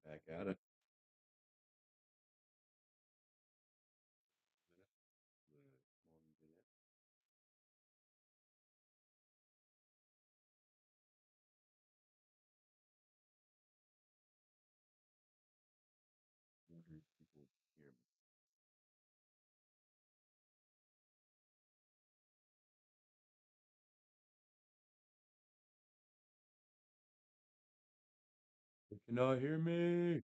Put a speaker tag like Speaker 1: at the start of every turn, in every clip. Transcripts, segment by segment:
Speaker 1: Back at it. Minute. The 1 minute. Wonder if people hear me. They cannot hear me.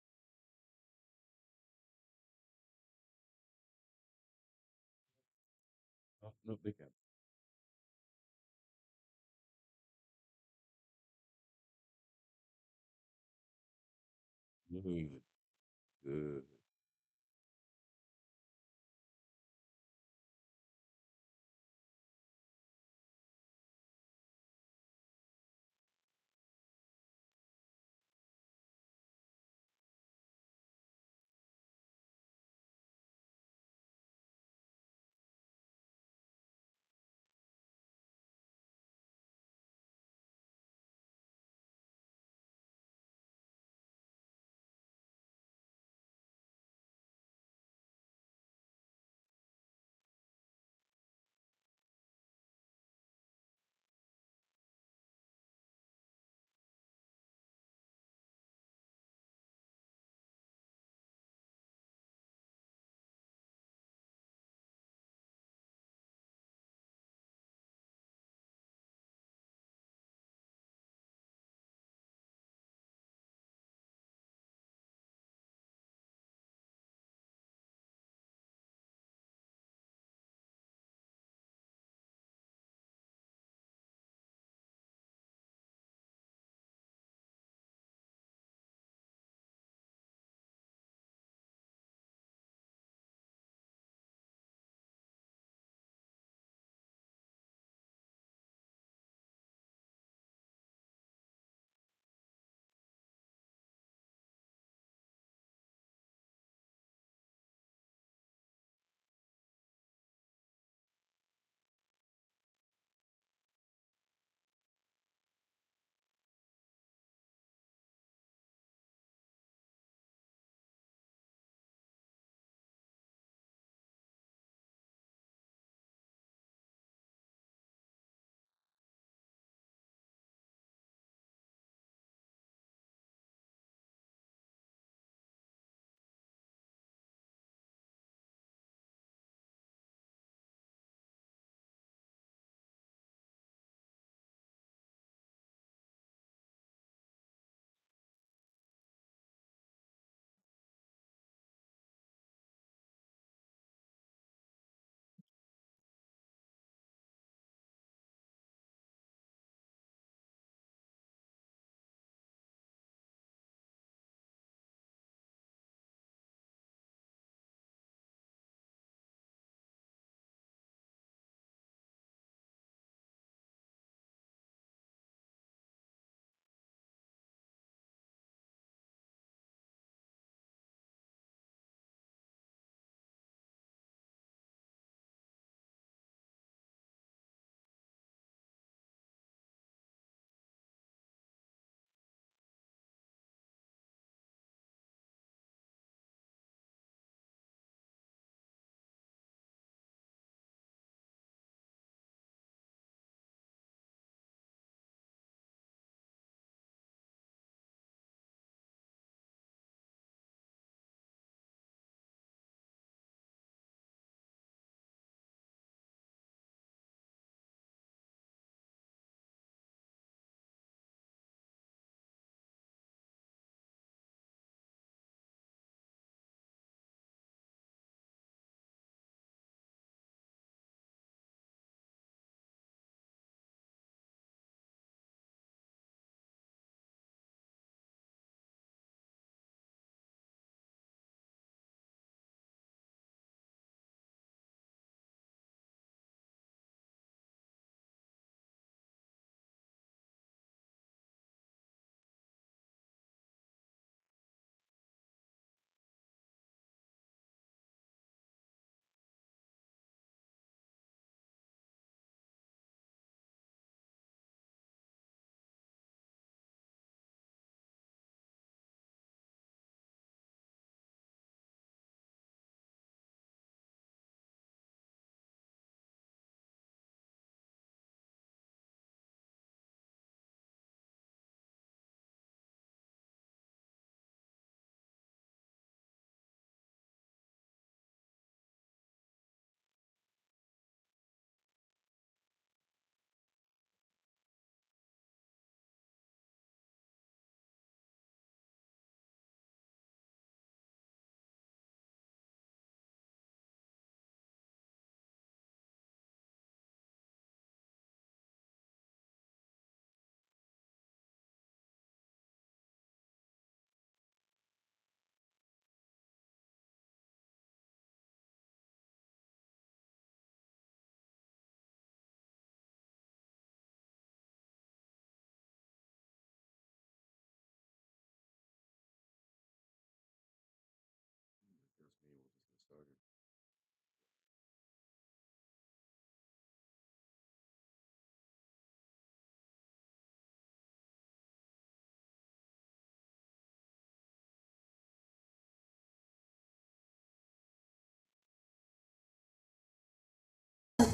Speaker 1: Oh, no, they can. Good. Good.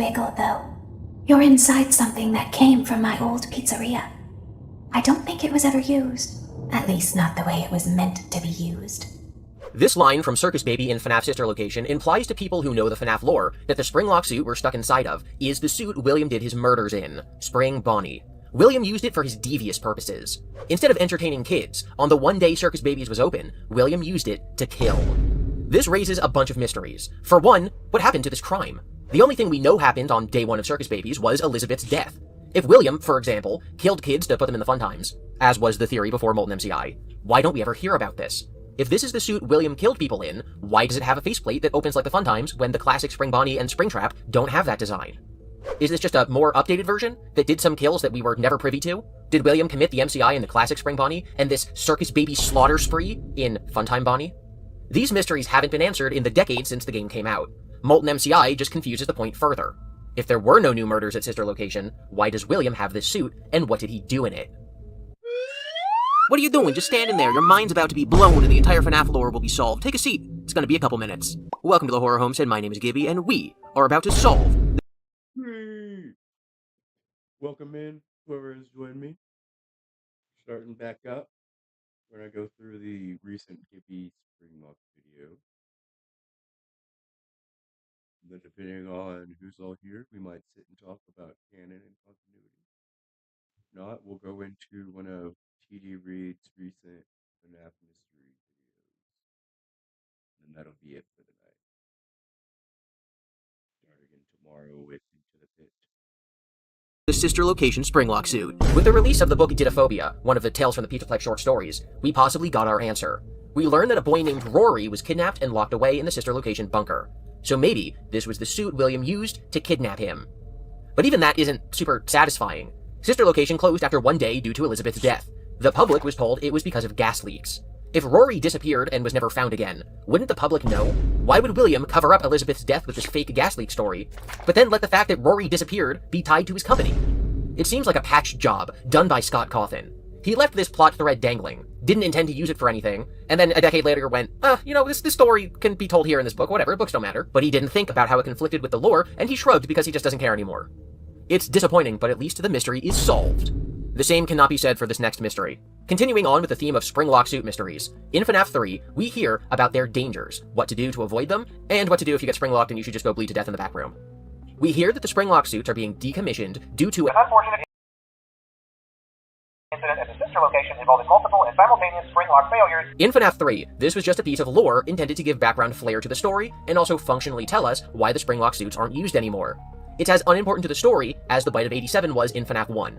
Speaker 2: wiggle, though. You're inside something that came from my old pizzeria. I don't think it was ever used. At least not the way it was meant to be used.
Speaker 3: This line from Circus Baby in FNAF Sister Location implies to people who know the FNAF lore that the Springlock suit we're stuck inside of is the suit William did his murders in, Spring Bonnie. William used it for his devious purposes. Instead of entertaining kids, on the one day Circus Babies was open, William used it to kill. This raises a bunch of mysteries. For one, what happened to this crime? The only thing we know happened on day one of Circus Babies was Elizabeth's death. If William, for example, killed kids to put them in the fun times, as was the theory before Molten MCI, why don't we ever hear about this? If this is the suit William killed people in, why does it have a faceplate that opens like the fun times when the classic Spring Bonnie and Springtrap don't have that design? Is this just a more updated version that did some kills that we were never privy to? Did William commit the MCI in the classic Spring Bonnie and this Circus Baby slaughter spree in Funtime Bonnie? These mysteries haven't been answered in the decades since the game came out. Molten MCI just confuses the point further. If there were no new murders at Sister Location, why does William have this suit, and what did he do in it? What are you doing? Just standing there. Your mind's about to be blown and the entire FNAF lore will be solved. Take a seat. It's gonna be a couple minutes. Welcome to the Horror Homestead. My name is Gibby, and we are about to solve...
Speaker 1: Hey. Welcome in, whoever has joined me. Starting back up. We're going to go through the recent Gibby Springlock video. And then depending on who's all here, we might sit and talk about canon and continuity. If not, we'll go into one of TD Reed's recent FNAF mystery videos. And that'll be it for the night. Starting again tomorrow with Into the Pit.
Speaker 3: The Sister Location Springlock suit. With the release of the book Didophobia, one of the Tales from the Pizzaplex short stories, we possibly got our answer. We learned that a boy named Rory was kidnapped and locked away in the Sister Location bunker. So maybe this was the suit William used to kidnap him. But even that isn't super satisfying. Sister Location closed after one day due to Elizabeth's death. The public was told it was because of gas leaks. If Rory disappeared and was never found again, wouldn't the public know? Why would William cover up Elizabeth's death with this fake gas leak story, but then let the fact that Rory disappeared be tied to his company? It seems like a patched job, done by Scott Cawthon. He left this plot thread dangling, didn't intend to use it for anything, and then a decade later went, this story can be told here in this book, whatever, books don't matter. But he didn't think about how it conflicted with the lore, and he shrugged because he just doesn't care anymore. It's disappointing, but at least the mystery is solved. The same cannot be said for this next mystery. Continuing on with the theme of Springlock suit mysteries, in FNAF 3, we hear about their dangers, what to do to avoid them, and what to do if you get springlocked and you should just go bleed to death in the back room. We hear that the Springlock suits are being decommissioned due to an unfortunate incident at the Sister Location involving multiple and simultaneous Springlock failures. In FNAF 3, this was just a piece of lore intended to give background flair to the story, and also functionally tell us why the Springlock suits aren't used anymore. It's as unimportant to the story as the Bite of 87 was in FNAF 1.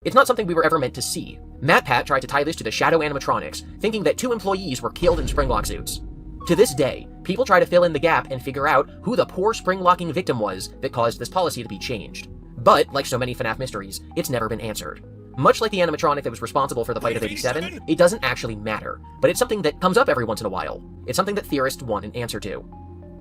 Speaker 3: It's not something we were ever meant to see. MatPat tried to tie this to the Shadow animatronics, thinking that 2 employees were killed in Springlock suits. To this day, people try to fill in the gap and figure out who the poor springlocking victim was that caused this policy to be changed. But, like so many FNAF mysteries, it's never been answered. Much like the animatronic that was responsible for the Bite of 87, it doesn't actually matter, but it's something that comes up every once in a while. It's something that theorists want an answer to.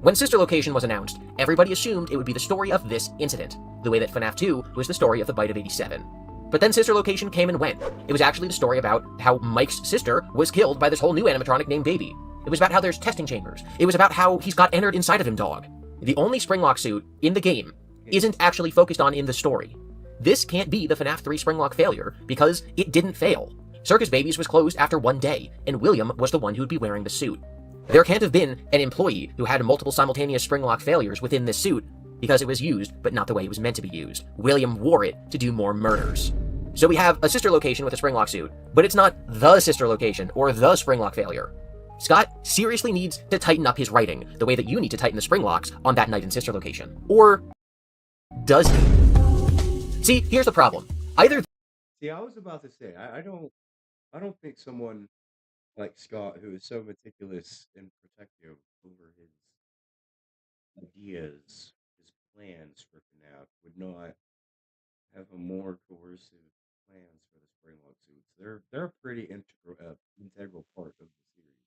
Speaker 3: When Sister Location was announced, everybody assumed it would be the story of this incident, the way that FNAF 2 was the story of the Bite of 87. But then Sister Location came and went. It was actually the story about how Mike's sister was killed by this whole new animatronic named Baby. It was about how there's testing chambers. It was about how he's got entered inside of him dog. The only Springlock suit in the game isn't actually focused on in the story. This can't be the FNAF 3 Springlock failure because it didn't fail. Circus Babies was closed after one day, and William was the one who'd be wearing the suit. There can't have been an employee who had multiple simultaneous Springlock failures within this suit because it was used, but not the way it was meant to be used. William wore it to do more murders. So we have a Sister Location with a Springlock suit, but it's not the Sister Location or the Springlock failure. Scott seriously needs to tighten up his writing the way that you need to tighten the Springlocks on that night in Sister Location. Or does he? See, here's the problem. Either...
Speaker 1: See, I was about to say, I don't think someone like Scott, who is so meticulous and protective over his ideas, his plans for FNAF, would not have a more coercive plans for the Springlock suits. They're a pretty integral part of the series.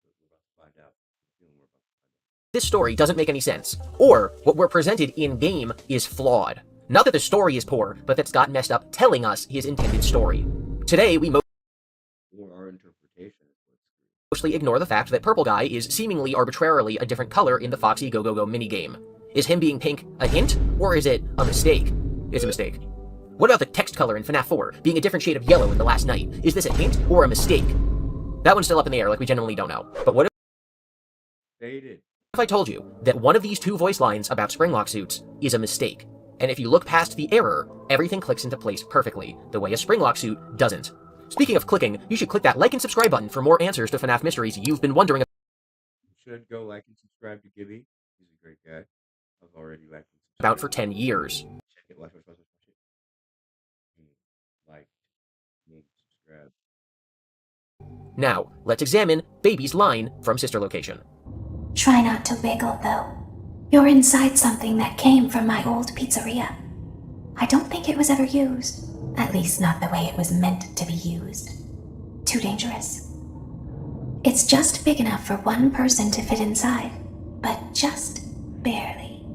Speaker 1: But we're about to find out.
Speaker 3: this story doesn't make any sense, or what we're presented in-game is flawed. Not that the story is poor, but that Scott messed up telling us his intended story. Today, we
Speaker 1: or our interpretation is what's
Speaker 3: mostly ignore the fact that Purple Guy is seemingly arbitrarily a different color in the Foxy Go Go Go minigame. Is him being pink a hint, or is it a mistake? It's a mistake. What about the text color in FNAF 4 being a different shade of yellow in The Last Night? Is this a hint or a mistake? That one's still up in the air, like we genuinely don't know. But what
Speaker 1: Faded.
Speaker 3: if I told you that one of these two voice lines about Springlock suits is a mistake? And if you look past the error, everything clicks into place perfectly, the way a Springlock suit doesn't. Speaking of clicking, you should click that like and subscribe button for more answers to FNAF mysteries you've been wondering
Speaker 1: You should go like and subscribe to Gibby. He's a great guy. I've already liked and
Speaker 3: about for
Speaker 1: subscribed.
Speaker 3: 10 years.
Speaker 1: Check it, watch it. Like, subscribe.
Speaker 3: Now, let's examine Baby's line from Sister Location.
Speaker 2: Try not to wiggle, though. You're inside something that came from my old pizzeria. I don't think it was ever used. At least not the way it was meant to be used. Too dangerous. It's just big enough for one person to fit inside, but just barely.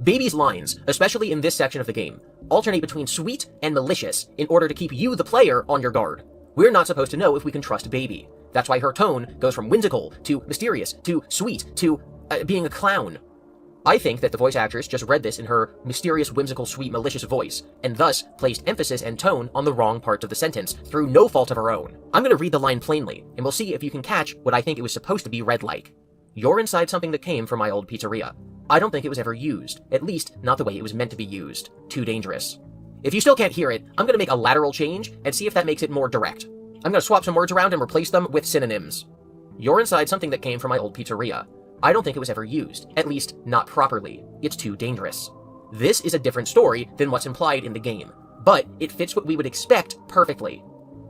Speaker 3: Baby's lines, especially in this section of the game, alternate between sweet and malicious in order to keep you, the player, on your guard. We're not supposed to know if we can trust Baby. That's why her tone goes from whimsical to mysterious to sweet to being a clown. I think that the voice actress just read this in her mysterious, whimsical, sweet, malicious voice, and thus placed emphasis and tone on the wrong parts of the sentence through no fault of her own. I'm going to read the line plainly, and we'll see if you can catch what I think it was supposed to be read like. You're inside something that came from my old pizzeria. I don't think it was ever used, at least not the way it was meant to be used. Too dangerous. If you still can't hear it, I'm going to make a lateral change and see if that makes it more direct. I'm going to swap some words around and replace them with synonyms. You're inside something that came from my old pizzeria. I don't think it was ever used, at least not properly. It's too dangerous. This is a different story than what's implied in the game, but it fits what we would expect perfectly.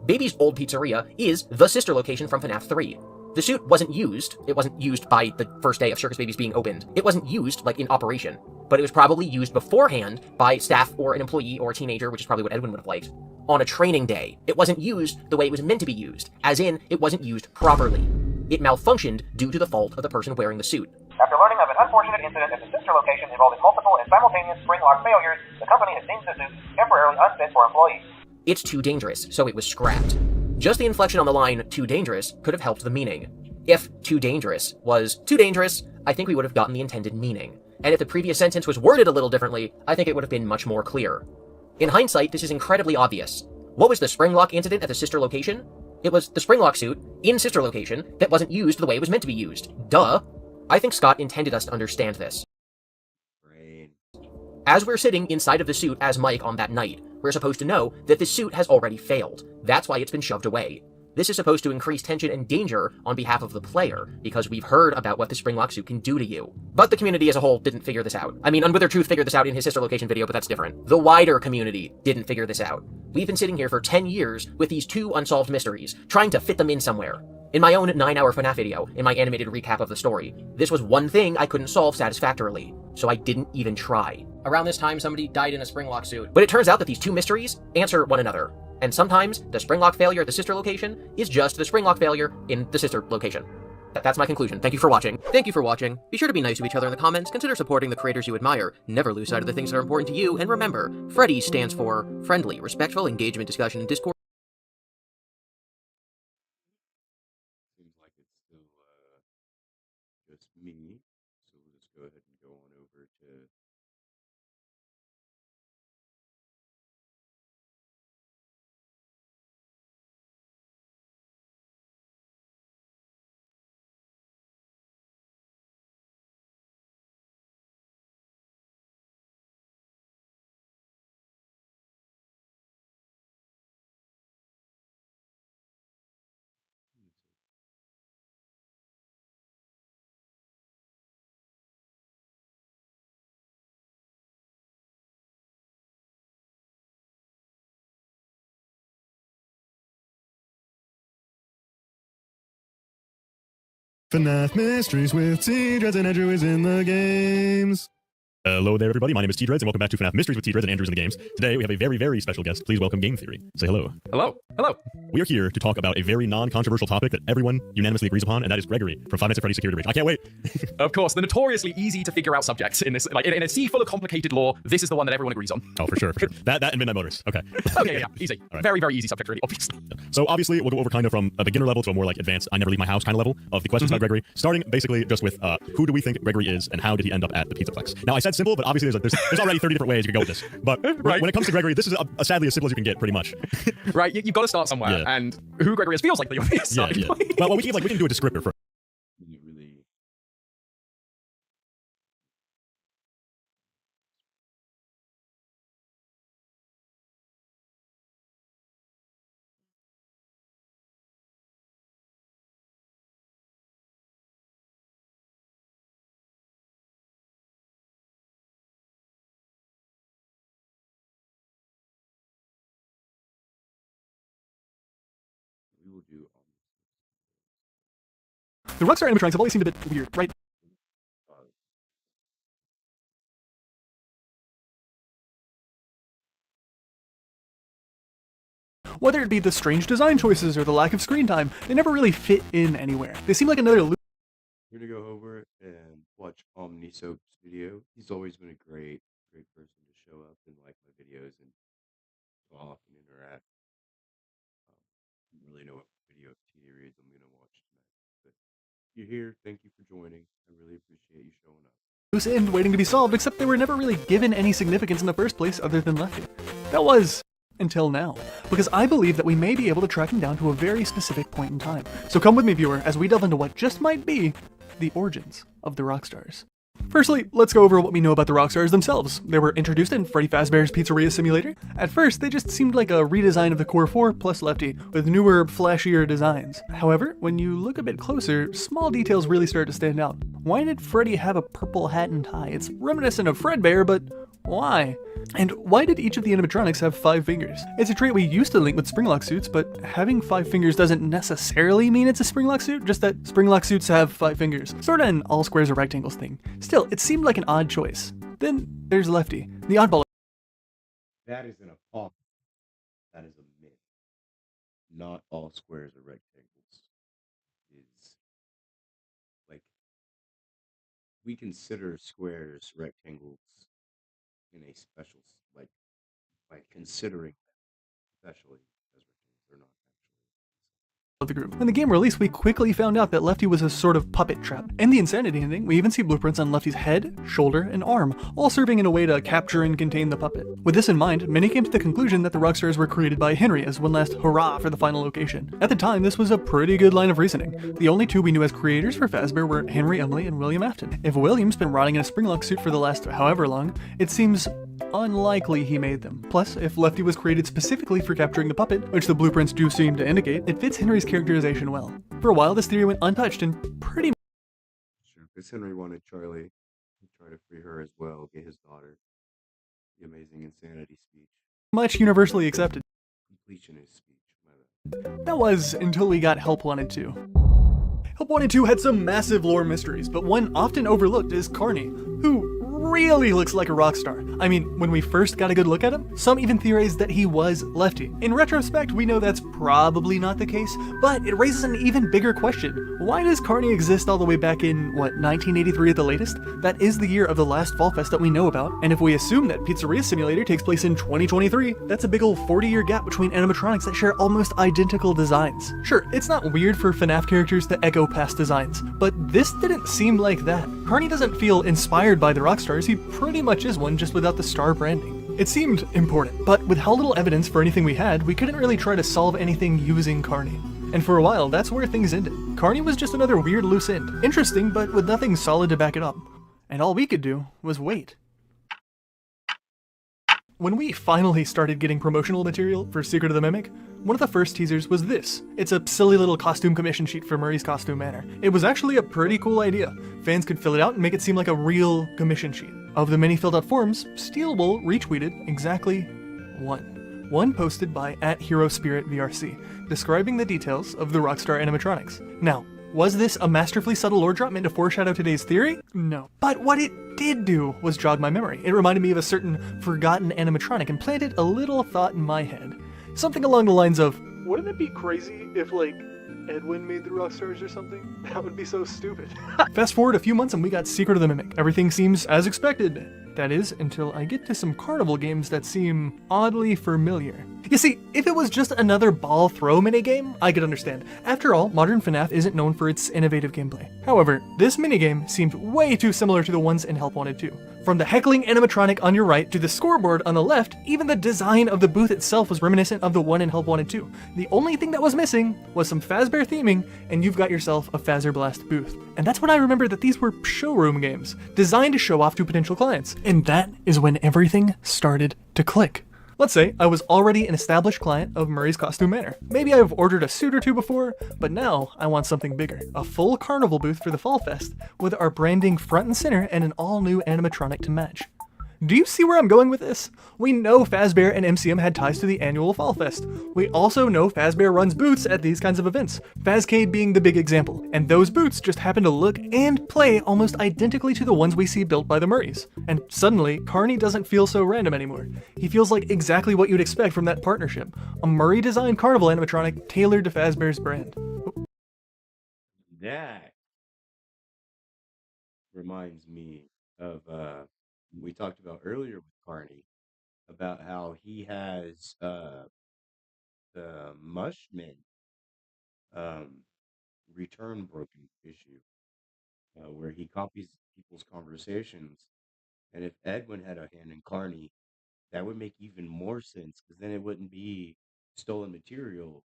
Speaker 3: Baby's old pizzeria is the sister location from FNAF 3. The suit wasn't used. It wasn't used by the first day of Circus Baby's being opened. It wasn't used, like, in operation, but it was probably used beforehand by staff or an employee or a teenager, which is probably what Edwin would have liked, on a training day. It wasn't used the way it was meant to be used, as in, it wasn't used properly. It malfunctioned due to the fault of the person wearing the suit.
Speaker 4: After learning of an unfortunate incident at the sister location involving multiple and simultaneous Springlock failures, the company has deemed the suit temporarily unfit for employees.
Speaker 3: It's too dangerous, so it was scrapped. Just the inflection on the line, too dangerous, could have helped the meaning. If too dangerous was too dangerous, I think we would have gotten the intended meaning. And if the previous sentence was worded a little differently, I think it would have been much more clear. In hindsight, this is incredibly obvious. What was the Springlock incident at the sister location? It was the Springlock suit in sister location that wasn't used the way it was meant to be used. Duh! I think Scott intended us to understand this.
Speaker 1: Brain.
Speaker 3: As we're sitting inside of the suit as Mike on that night, we're supposed to know that this suit has already failed. That's why it's been shoved away. This is supposed to increase tension and danger on behalf of the player, because we've heard about what the Springlock suit can do to you. But the community as a whole didn't figure this out. I mean, Unwithered Truth figured this out in his sister location video, but that's different. The wider community didn't figure this out. We've been sitting here for 10 years with these two unsolved mysteries, trying to fit them in somewhere. In my own 9-hour FNAF video, in my animated recap of the story, this was one thing I couldn't solve satisfactorily, so I didn't even try. Around this time, somebody died in a Springlock suit. But it turns out that these two mysteries answer one another. And sometimes, the Springlock failure at the sister location is just the Springlock failure in the sister location. That's my conclusion. Thank you for watching. Thank you for watching. Be sure to be nice to each other in the comments, consider supporting the creators you admire, never lose sight of the things that are important to you, and remember, Freddy stands for friendly, respectful engagement, discussion, and discourse.
Speaker 1: Seems like it's still just me. So we'll just go ahead and go on over to
Speaker 5: FNAF Mysteries with T. Dreads and Andrew is in the games. Hello there, everybody. My name is T-Dreads, and welcome back to FNAF Mysteries with T-Dreads and Andrews in the Games. Today, we have a very, very special guest. Please welcome Game Theory. Say hello.
Speaker 6: Hello. Hello.
Speaker 5: We are here to talk about a very non-controversial topic that everyone unanimously agrees upon, and that is Gregory from Five Nights at Freddy's Security Breach. I can't wait.
Speaker 6: Of course, the notoriously easy to figure out subjects in this, like in a sea full of complicated lore. This is the one that everyone agrees on.
Speaker 5: Oh, for sure, for sure. That and Midnight Motors. Okay.
Speaker 6: Okay, yeah, easy. Right. Very, very easy subject, really, obviously.
Speaker 5: So obviously, we'll go over kind of from a beginner level to a more like advanced, I never leave my house kind of level of the questions about Gregory, starting basically just with who do we think Gregory is and how did he end up at the Pizzaplex? Now, I said simple, but obviously there's already 30 different ways you can go with this. But
Speaker 6: right.
Speaker 5: When it comes to Gregory, this is sadly as simple as you can get, pretty much.
Speaker 6: Right, you've got to start somewhere, and who Gregory is feels like the obvious side.
Speaker 5: Yeah. Well, we can do a descriptor first.
Speaker 1: Really. We will do
Speaker 7: The Rockstar animatronics have always seemed a bit weird, right? Whether it be the strange design choices or the lack of screen time, they never really fit in anywhere. They seem like another loop.
Speaker 1: We're gonna go over it and watch Omnisoap's video. He's always been a great person to show up and like my videos and talk and interact. I don't really know what video of TD Reads I'm gonna watch tonight. But if you're here, thank you for joining. I really appreciate you showing up.
Speaker 7: Loose end waiting to be solved, except they were never really given any significance in the first place other than Lefty. That was until now, because I believe that we may be able to track him down to a very specific point in time. So come with me, viewer, as we delve into what just might be the origins of the Rockstars. Firstly, let's go over what we know about the Rockstars themselves. They were introduced in Freddy Fazbear's Pizzeria Simulator. At first, they just seemed like a redesign of the Core 4 plus Lefty, with newer, flashier designs. However, when you look a bit closer, small details really start to stand out. Why did Freddy have a purple hat and tie? It's reminiscent of Fredbear, but why? And why did each of the animatronics have 5 fingers? It's a trait we used to link with Springlock suits, but having 5 fingers doesn't necessarily mean it's a Springlock suit, just that Springlock suits have 5 fingers. Sorta an all squares or rectangles thing. Still, it seemed like an odd choice. Then there's Lefty, the oddball.
Speaker 1: That is an apocryphal. That is a myth. Not all squares are rectangles. Is like we consider squares rectangles in a special like by considering them especially as rectangles. They're not actually.
Speaker 7: Of the group. When the game released, we quickly found out that Lefty was a sort of puppet trap. In the Insanity ending, we even see blueprints on Lefty's head, shoulder, and arm, all serving in a way to capture and contain the puppet. With this in mind, many came to the conclusion that the Rockstars were created by Henry as one last hurrah for the final location. At the time, this was a pretty good line of reasoning. The only two we knew as creators for Fazbear were Henry Emily and William Afton. If William's been rotting in a Springlock suit for the last however long, it seems unlikely he made them. Plus, if Lefty was created specifically for capturing the puppet, which the blueprints do seem to indicate, it fits Henry's characterization well. For a while, this theory went untouched and pretty
Speaker 1: Sure, because Henry wanted Charlie to try to free her as well, get his daughter. The amazing Insanity speech.
Speaker 7: much universally accepted.
Speaker 1: Completionist speech. My bad.
Speaker 7: That was until we got Help Wanted 2. Help Wanted 2 had some massive lore mysteries, but one often overlooked is Carney, who really looks like a rock star. I mean, when we first got a good look at him, some even theorized that he was Lefty. In retrospect, we know that's probably not the case, but it raises an even bigger question. Why does Carney exist all the way back in, 1983 at the latest? That is the year of the last Fall Fest that we know about, and if we assume that Pizzeria Simulator takes place in 2023, that's a big ol' 40-year gap between animatronics that share almost identical designs. Sure, it's not weird for FNAF characters to echo past designs, but this didn't seem like that. Carney doesn't feel inspired by the Rockstars, he pretty much is one just without the star branding. It seemed important, but with how little evidence for anything we had, we couldn't really try to solve anything using Carney. And for a while, that's where things ended. Carney was just another weird loose end. Interesting, but with nothing solid to back it up. And all we could do was wait. When we finally started getting promotional material for Secret of the Mimic, one of the first teasers was this. It's a silly little costume commission sheet for Murray's Costume Manor. It was actually a pretty cool idea. Fans could fill it out and make it seem like a real commission sheet. Of the many filled out forms, Steelwool retweeted exactly one. One posted by @HeroSpiritVRC, describing the details of the Rockstar animatronics. Now, Was this a masterfully subtle lore drop meant to foreshadow today's theory? No. But what it did do was jog my memory. It reminded me of a certain forgotten animatronic and planted a little thought in my head. Something along the lines of, wouldn't it be crazy if, like, Edwin made the Rockstars or something? That would be so stupid. Fast forward a few months and we got Secret of the Mimic. Everything seems as expected. That is, until I get to some carnival games that seem oddly familiar. You see, if it was just another ball throw minigame, I could understand. After all, modern FNAF isn't known for its innovative gameplay. However, this minigame seemed way too similar to the ones in Help Wanted 2. From the heckling animatronic on your right to the scoreboard on the left, even the design of the booth itself was reminiscent of the one in Help Wanted 2. The only thing that was missing was some Fazbear theming, and you've got yourself a Fazzer Blast booth. And that's when I remembered that these were showroom games, designed to show off to potential clients. And that is when everything started to click. Let's say I was already an established client of Murray's Costume Manor. Maybe I've ordered a suit or two before, but now I want something bigger. A full carnival booth for the Fall Fest, with our branding front and center and an all-new animatronic to match. Do you see where I'm going with this? We know Fazbear and MCM had ties to the annual Fall Fest. We also know Fazbear runs booths at these kinds of events, Fazcade being the big example, and those booths just happen to look and play almost identically to the ones we see built by the Murrays. And suddenly, Carney doesn't feel so random anymore. He feels like exactly what you'd expect from that partnership, a Murray-designed carnival animatronic tailored to Fazbear's brand.
Speaker 1: That reminds me of we talked about earlier with Carney about how he has the Mushman return broken issue where he copies people's conversations, and if Edwin had a hand in Carney, that would make even more sense because then it wouldn't be stolen material;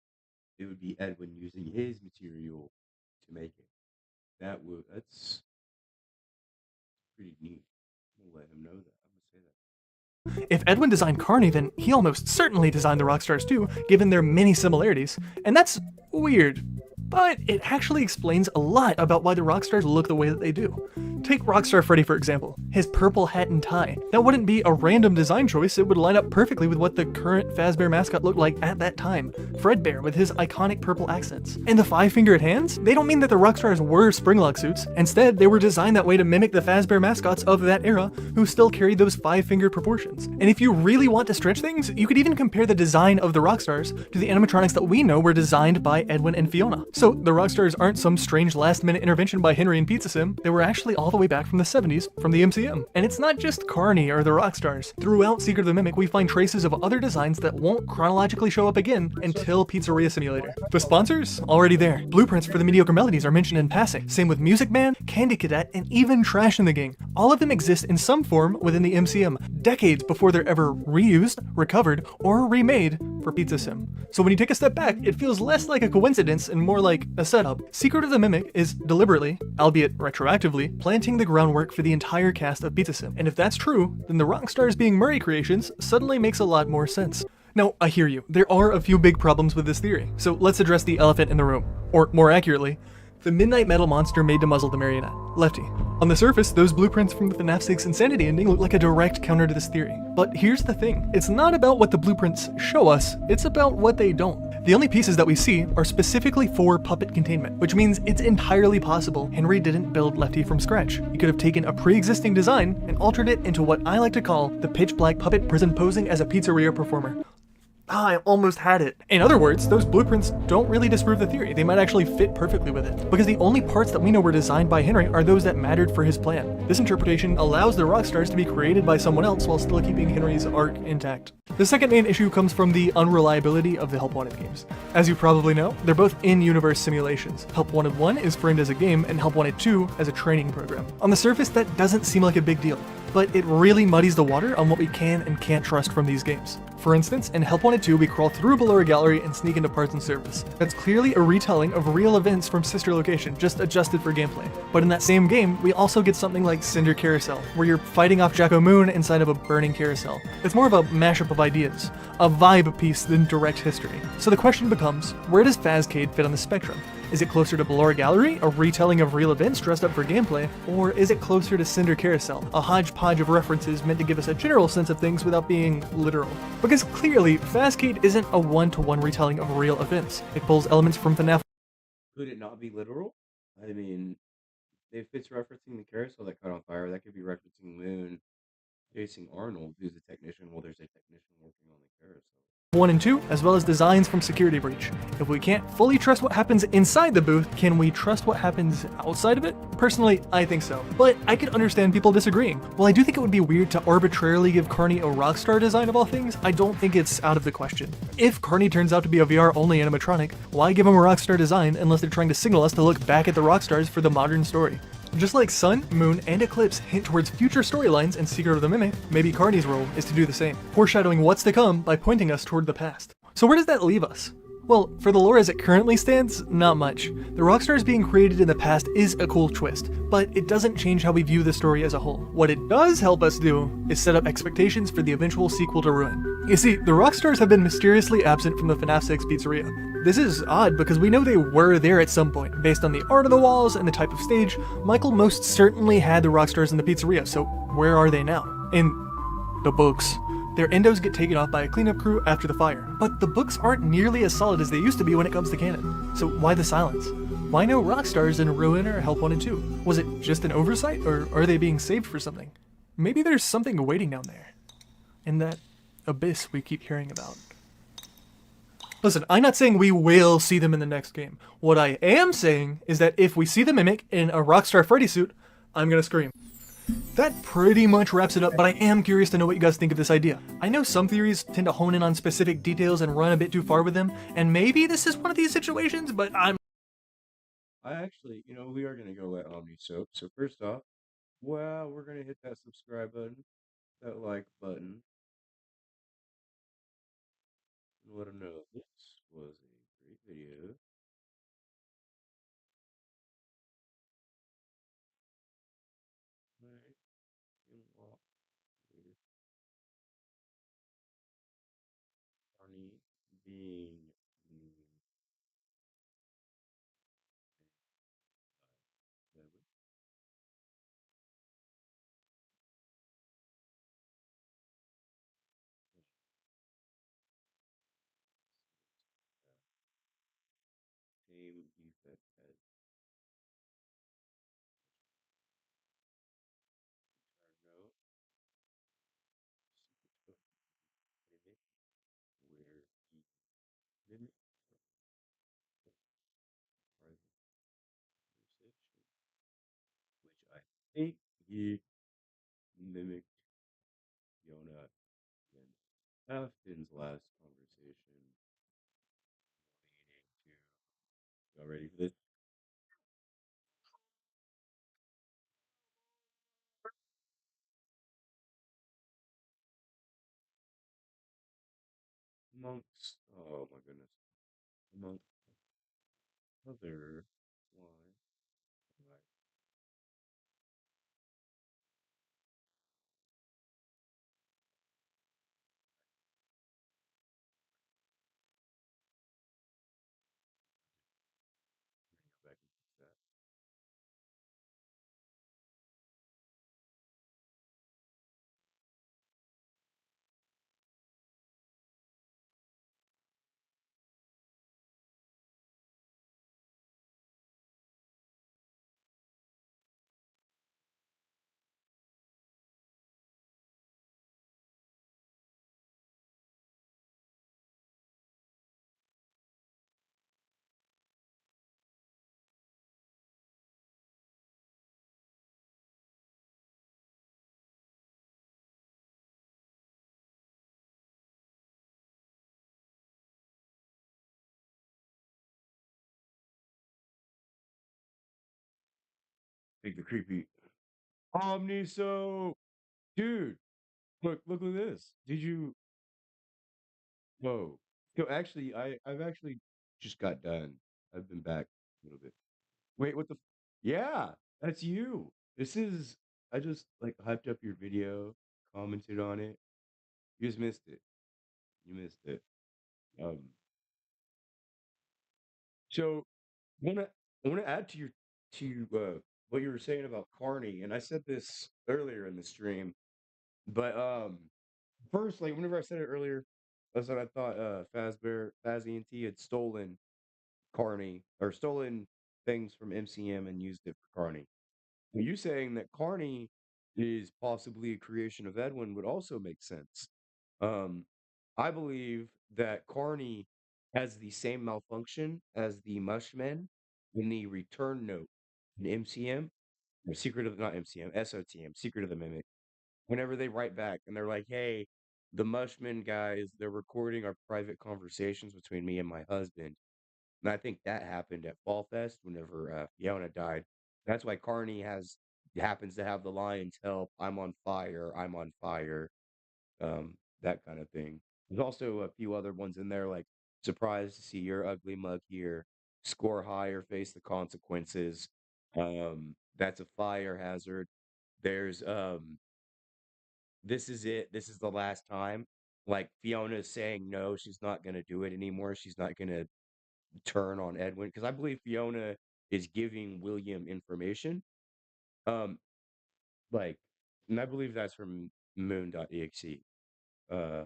Speaker 1: it would be Edwin using his material to make it. That's pretty neat. I'm gonna let him know that. I'm gonna say that.
Speaker 7: If Edwin designed Carney, then he almost certainly designed the Rockstars too, given their many similarities. And that's weird. But it actually explains a lot about why the Rockstars look the way that they do. Take Rockstar Freddy for example, his purple hat and tie. That wouldn't be a random design choice, it would line up perfectly with what the current Fazbear mascot looked like at that time, Fredbear with his iconic purple accents. And the five-fingered hands? They don't mean that the Rockstars were Springlock suits, instead they were designed that way to mimic the Fazbear mascots of that era, who still carried those five-fingered proportions. And if you really want to stretch things, you could even compare the design of the Rockstars to the animatronics that we know were designed by Edwin and Fiona. So the Rockstars aren't some strange last-minute intervention by Henry and Pizza Sim, they were actually all the way back from the 70s, from the MCM. And it's not just Carney or the Rockstars. Throughout Secret of the Mimic, we find traces of other designs that won't chronologically show up again until Pizzeria Simulator. The sponsors? Already there. Blueprints for the mediocre melodies are mentioned in passing. Same with Music Man, Candy Cadet, and even Trash in the Gang. All of them exist in some form within the MCM, decades before they're ever reused, recovered, or remade for Pizza Sim. So when you take a step back, it feels less like a coincidence and more like a setup. Secret of the Mimic is deliberately, albeit retroactively, planting the groundwork for the entire cast of Pizza Sim. And if that's true, then the Rockstars being Murray creations suddenly makes a lot more sense. Now, I hear you. There are a few big problems with this theory, so let's address the elephant in the room. Or more accurately, the midnight metal monster made to muzzle the marionette, Lefty. On the surface, those blueprints from the FNAF 6 Insanity ending look like a direct counter to this theory. But here's the thing, it's not about what the blueprints show us, it's about what they don't. The only pieces that we see are specifically for puppet containment, which means it's entirely possible Henry didn't build Lefty from scratch. He could have taken a pre-existing design and altered it into what I like to call the pitch black puppet prison posing as a pizzeria performer. I almost had it. In other words, those blueprints don't really disprove the theory. They might actually fit perfectly with it. Because the only parts that we know were designed by Henry are those that mattered for his plan. This interpretation allows the Rockstars to be created by someone else while still keeping Henry's arc intact. The second main issue comes from the unreliability of the Help Wanted games. As you probably know, they're both in-universe simulations. Help Wanted 1 is framed as a game and Help Wanted 2 as a training program. On the surface, that doesn't seem like a big deal, but it really muddies the water on what we can and can't trust from these games. For instance, in Help Wanted 2, we crawl through below a gallery and sneak into parts and service. That's clearly a retelling of real events from Sister Location, just adjusted for gameplay. But in that same game, we also get something like Cinder Carousel, where you're fighting off Jacko Moon inside of a burning carousel. It's more of a mashup of ideas, a vibe piece than direct history. So the question becomes, where does Fazcade fit on the spectrum? Is it closer to Ballora Gallery, a retelling of real events dressed up for gameplay, or is it closer to Cinder Carousel, a hodgepodge of references meant to give us a general sense of things without being literal? Because clearly, Fazcade isn't a one-to-one retelling of real events. It pulls elements from FNAF.
Speaker 1: Could it not be literal? I mean, if it's referencing the carousel that caught on fire, that could be referencing Moon chasing Arnold, who's a technician, while there's a technician working on the carousel.
Speaker 7: 1 and 2, as well as designs from Security Breach. If we can't fully trust what happens inside the booth, can we trust what happens outside of it? Personally, I think so. But I could understand people disagreeing. While I do think it would be weird to arbitrarily give Carney a Rockstar design of all things, I don't think it's out of the question. If Carney turns out to be a VR-only animatronic, why give him a Rockstar design unless they're trying to signal us to look back at the Rockstars for the modern story? Just like Sun, Moon, and Eclipse hint towards future storylines and Secret of the Mimic, maybe Carney's role is to do the same, foreshadowing what's to come by pointing us toward the past. So where does that leave us? Well, for the lore as it currently stands, not much. The Rockstars being created in the past is a cool twist, but it doesn't change how we view the story as a whole. What it does help us do is set up expectations for the eventual sequel to Ruin. You see, the Rockstars have been mysteriously absent from the FNAF 6 pizzeria. This is odd because we know they were there at some point. Based on the art of the walls and the type of stage, Michael most certainly had the Rockstars in the pizzeria, so where are they now? In the books. Their endos get taken off by a cleanup crew after the fire, but the books aren't nearly as solid as they used to be when it comes to canon. So why the silence? Why no Rockstars in Ruin or Help 1 and 2? Was it just an oversight, or are they being saved for something? Maybe there's something waiting down there. In that abyss we keep hearing about. Listen, I'm not saying we will see them in the next game. What I am saying is that if we see the Mimic in a Rockstar Freddy suit, I'm gonna scream. That pretty much wraps it up, but I am curious to know what you guys think of this idea. I know some theories tend to hone in on specific details and run a bit too far with them, and maybe this is one of these situations, but
Speaker 1: I actually, we are going to go let Omni soak. So first off, well, we're going to hit that subscribe button, that like button, and let them know this was a great video. Right, and walk with Barney being the same defect as Tarno, secret of Mimic, where he mimic private conversation, which I think he mimicked Yona in Afton's last conversation, leading to, y'all ready for this? Amongst, oh my goodness, among other, why, why, go back and fix that. Take the creepy Omniso, dude. Look at this. Did you? Whoa. So actually, I've actually just got done. I've been back a little bit. Wait, what the? Yeah, that's you. This is. I just like hyped up your video, commented on it. You just missed it. You missed it. Um. So, wanna I wanna add to what you were saying about Carney, and I said this earlier in the stream, but first, like whenever I said it earlier, I said I thought Fazbear Fazzy and T had stolen Carney or stolen things from MCM and used it for Carney. You saying that Carney is possibly a creation of Edwin would also make sense. Um, I believe that Carney has the same malfunction as the Mushmen in the return note in MCM, or Secret of not MCM, SOTM, Secret of the Mimic. Whenever they write back and they're like, "Hey, the Mushmen guys, they're recording our private conversations between me and my husband." And I think that happened at Fall Fest whenever Fiona died. That's why Carney happens to have the lines "Help! I'm on fire," that kind of thing. There's also a few other ones in there like "Surprised to see your ugly mug here," "Score high or face the consequences." That's a fire hazard. There's "This is it. This is the last time." Like Fiona's saying no, she's not gonna do it anymore. She's not gonna turn on Edwin because I believe Fiona is giving William information. Um, like, and I believe that's from Moon.exe. Uh,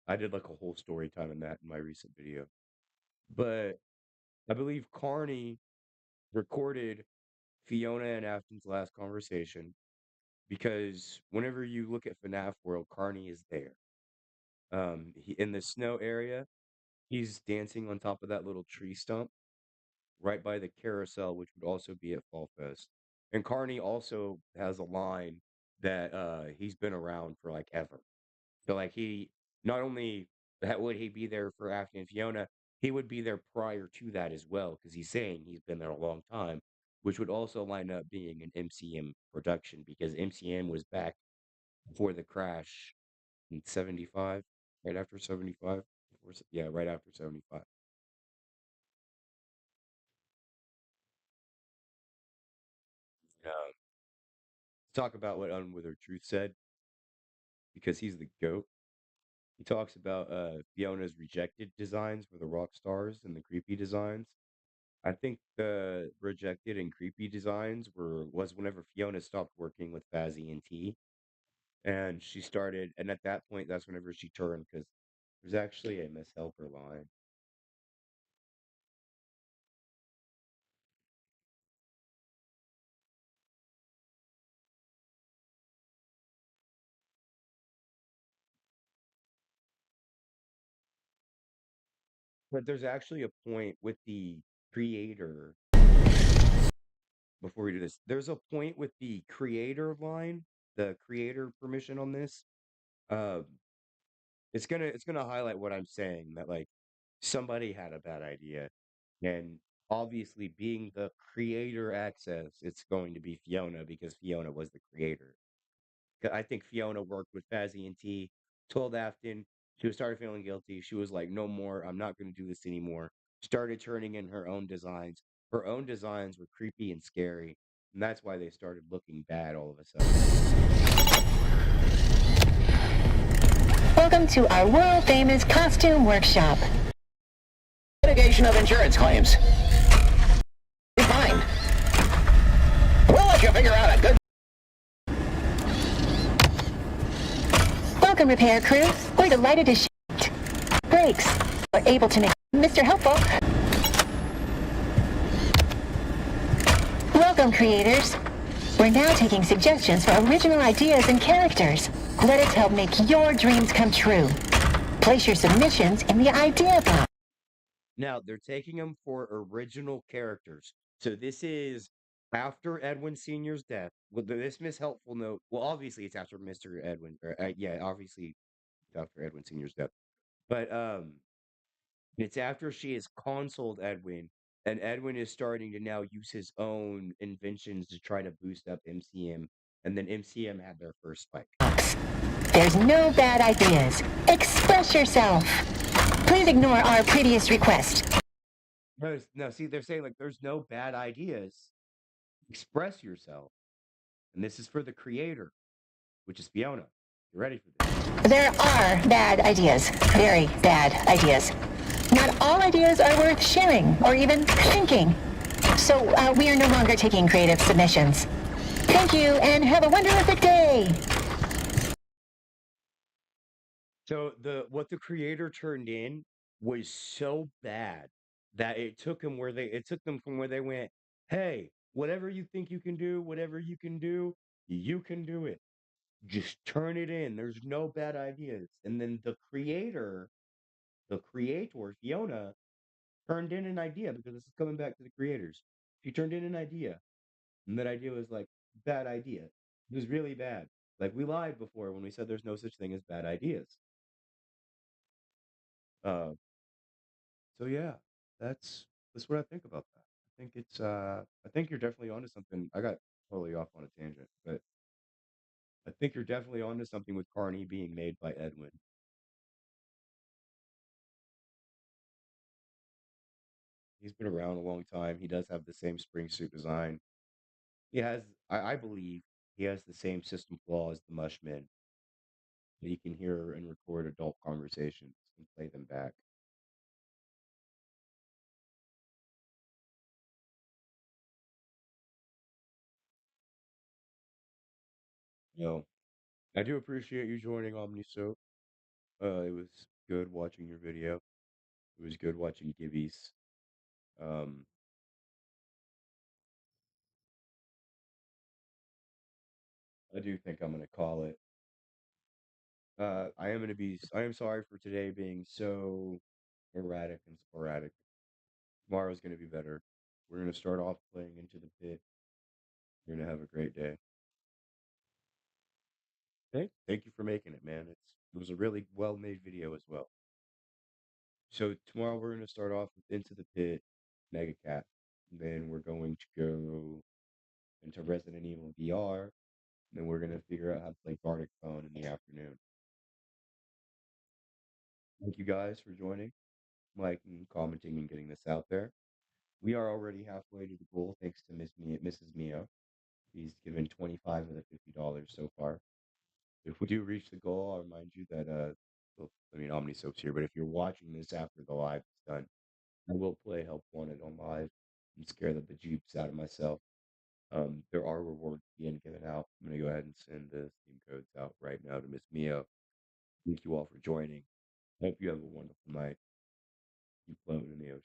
Speaker 1: I did like a whole story time in that in my recent video. But I believe Carney recorded Fiona and Afton's last conversation because whenever you look at FNAF World, Carney is there. In the snow area, he's dancing on top of that little tree stump right by the carousel, which would also be at Fall Fest. And Carney also has a line that he's been around for like ever. So like he not only would he be there for Afton and Fiona, he would be there prior to that as well, because he's saying he's been there a long time, which would also line up being an MCM production because MCM was back before the crash in 75, right after 75. Yeah, right after 75. Um, talk about what Unwithered Truth said because he's the goat. He talks about Fiona's rejected designs for the rock stars and the creepy designs. I think the rejected and creepy designs was whenever Fiona stopped working with Fazzy and T, and she started. And at that point, that's whenever she turned because there's actually a Miss Helper line. But there's actually a point with the creator. Before we do this, there's a point with the creator line, the creator permission on this. Um, it's gonna highlight what I'm saying that like somebody had a bad idea, and obviously being the creator access, it's going to be Fiona because Fiona was the creator. I think Fiona worked with Fazzy and T, told Afton she started feeling guilty. She was like, "No more. I'm not going to do this anymore." Started turning in her own designs. Her own designs were creepy and scary, and that's why they started looking bad all of a sudden.
Speaker 8: Welcome to our world-famous costume workshop. Mitigation of insurance claims. Fine. We'll let you figure out a good... Welcome, repair crew. We're delighted to shift. Brakes are able to make Mr. Helpful. Welcome, creators. We're now taking suggestions for original ideas and characters. Let us help make your dreams come true. Place your submissions in the idea box.
Speaker 1: Now they're taking them for original characters. So this is after Edwin Senior's death. Well, this Miss Helpful note. Well, obviously it's after Mr. Edwin. Or, yeah, obviously it's after Edwin Senior's death. But it's after she has consoled Edwin, and Edwin is starting to now use his own inventions to try to boost up MCM, and then MCM had their first spike.
Speaker 8: There's no bad ideas. Express yourself. Please ignore our previous request.
Speaker 1: No, see, they're saying like there's no bad ideas. Express yourself. And this is for the creator, which is Fiona. You ready for this?
Speaker 8: There are bad ideas. Very bad ideas. Not all ideas are worth sharing or even thinking. So we are no longer taking creative submissions. Thank you and have a wonderful day.
Speaker 1: So what the creator turned in was so bad that it took them from where they went. Hey, whatever you think you can do, whatever you can do, you can do it. Just turn it in. There's no bad ideas. And then the creator, Fiona, turned in an idea because this is coming back to the creators. She turned in an idea, and that idea was like bad idea. It was really bad. Like we lied before when we said there's no such thing as bad ideas. Uh, so yeah, that's what I think about that. I think you're definitely onto something. I got totally off on a tangent, but I think you're definitely onto something with Carney being made by Edwin. He's been around a long time. He does have the same spring suit design. He has, I believe, he has the same system flaw as the Mushmen. That he can hear and record adult conversations and play them back. You know, I do appreciate you joining OmniSoap. It was good watching your video. It was good watching Gibby's. Um, I do think I'm gonna call it. I am sorry for today being so erratic and sporadic. Tomorrow's gonna be better. We're gonna start off playing Into the Pit. You're gonna have a great day. Thank you for making it, man. It was a really well made video as well. So tomorrow we're gonna start off with Into the Pit, Mega Cat. Then we're going to go into Resident Evil VR. And then we're gonna figure out how to play Gartic Phone in the afternoon. Thank you guys for joining, liking, commenting, and getting this out there. We are already halfway to the goal, thanks to Mrs. Mio. He's given 25 of the $50 so far. If we do reach the goal, I'll remind you that well, I mean OmniSoap's here, but if you're watching this after the live is done, I will play Help Wanted on live and scare the bejeeps out of myself. There are rewards being given out. I'm gonna go ahead and send the Steam codes out right now to Miss Mio. Thank you all for joining. Hope you have a wonderful night. Keep floating in the ocean.